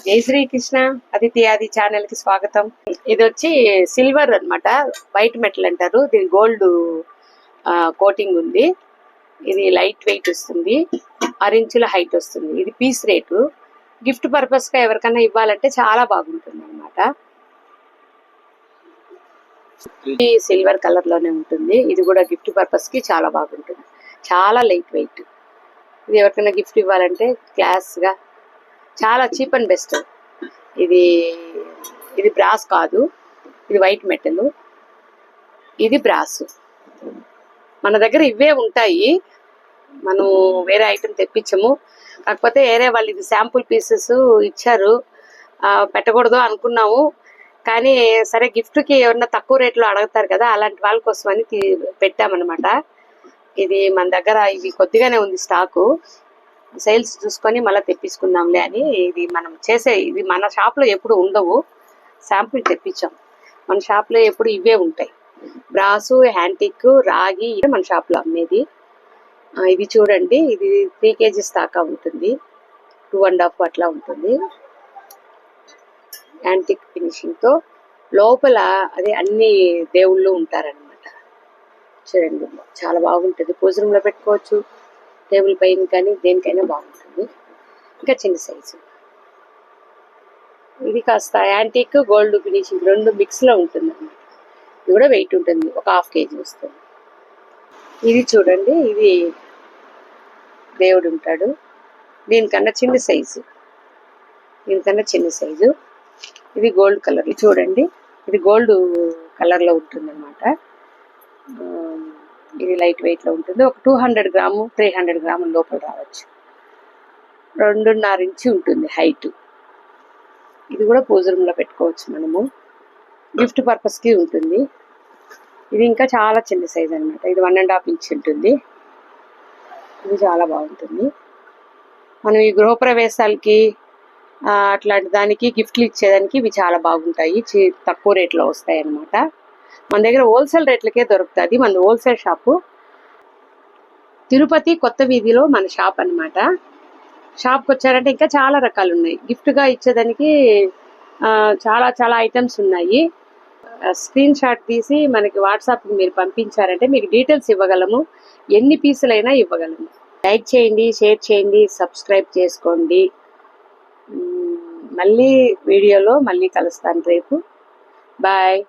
జై శ్రీకృష్ణ. అదితి ఆది ఛానల్ కి స్వాగతం. ఇది వచ్చి సిల్వర్ అన్నమాట, వైట్ మెటల్ అంటారు. దీని గోల్డ్ కోటింగ్ ఉంది. ఇది లైట్ వెయిట్ వస్తుంది, 6 ఇంచుల హైట్ వస్తుంది. ఇది పీస్ రేటు. గిఫ్ట్ పర్పస్ గా ఎవరికైనా ఇవ్వాలంటే చాలా బాగుంటుంది అన్నమాట. ఇది సిల్వర్ కలర్ లోనే ఉంటుంది. ఇది కూడా గిఫ్ట్ పర్పస్ కి చాలా బాగుంటుంది. చాలా లైట్ వెయిట్. ఇది ఎవరికైనా గిఫ్ట్ ఇవ్వాలంటే క్లాస్ గా చాలా చీప్ అండ్ బెస్ట్. ఇది బ్రాస్ కాదు, ఇది వైట్ మెటల్. ఇది బ్రాస్. మన దగ్గర ఇవే ఉంటాయి, మనం వేరే ఐటమ్ తెప్పించము. కాకపోతే వేరే వాళ్ళు ఇది శాంపుల్ పీసెస్ ఇచ్చారు, పెట్టకూడదు అనుకున్నాము. కానీ సరే గిఫ్ట్కి ఎవరన్నా తక్కువ రేట్లో అడుగుతారు కదా, అలాంటి వాళ్ళ కోసమని పెట్టామన్నమాట. ఇది మన దగ్గర ఇది కొద్దిగానే ఉంది స్టాకు. సేల్స్ చూసుకొని మళ్ళీ తెప్పించుకుందాంలే అని. ఇది మన షాప్లో ఎప్పుడు ఉండవు, శాంపుల్ తెప్పించాం. మన షాప్లో ఎప్పుడు ఇవే ఉంటాయి. బ్రాసు, హ్యాంటిక్, రాగి మన షాప్లో అమ్మేది. ఇది చూడండి, ఇది 3 kgs దాకా ఉంటుంది, 2.5 అట్లా ఉంటుంది. యాంటిక్ ఫినిషింగ్ తో లోపల అదే అన్ని దేవుళ్ళు ఉంటారనమాట. చూడండి, చాలా బాగుంటుంది. పూజ రూమ్ లో పెట్టుకోవచ్చు, టేబుల్ పైన కానీ దేనికైనా బాగుంటుంది. ఇంకా చిన్న సైజు. ఇది కాస్త యాంటిక్ గోల్డ్ ఫినిషింగ్ 2 మిక్స్ లో ఉంటుంది అన్నమాట. ఇది కూడా వెయిట్ ఉంటుంది, ఒక 1/2 kg వస్తుంది. ఇది చూడండి, ఇది దేవుడు ఉంటాడు. దీనికన్నా చిన్న సైజు. ఇది గోల్డ్ కలర్. చూడండి, ఇది గోల్డ్ కలర్ లో ఉంటుంది అనమాట. ఇది లైట్ వెయిట్ లో ఉంటుంది. ఒక 200 గ్రాము 300 గ్రాముల లోపల రావచ్చు. 2.5 ఇంచు ఉంటుంది హైట్. ఇది కూడా పూజ రూమ్ లో పెట్టుకోవచ్చు మనము, గిఫ్ట్ పర్పస్ కి ఉంటుంది. ఇది ఇంకా చాలా చిన్న సైజ్ అనమాట. ఇది 1.5 ఇంచ్ ఉంటుంది. ఇది చాలా బాగుంటుంది. మనం ఈ గృహప్రవేశాలకి అట్లాంటి దానికి గిఫ్ట్లు ఇచ్చేదానికి ఇవి చాలా బాగుంటాయి. తక్కువ రేట్లో వస్తాయి అన్నమాట. మన దగ్గర హోల్సేల్ రేట్లకే దొరుకుతుంది. మన హోల్సేల్ షాపు తిరుపతి కొత్త వీధిలో మన షాప్ అన్నమాట. షాప్కి వచ్చారంటే ఇంకా చాలా రకాలు ఉన్నాయి. గిఫ్ట్గా ఇచ్చేదానికి చాలా ఐటమ్స్ ఉన్నాయి. స్క్రీన్ షాట్ తీసి మనకి వాట్సాప్కి మీరు పంపించారంటే మీకు డీటెయిల్స్ ఇవ్వగలము, ఎన్ని పీసులైనా ఇవ్వగలము. లైక్ చేయండి, షేర్ చేయండి, సబ్స్క్రైబ్ చేసుకోండి. మళ్ళీ వీడియోలో మళ్ళీ కలుస్తాను రేపు. బాయ్.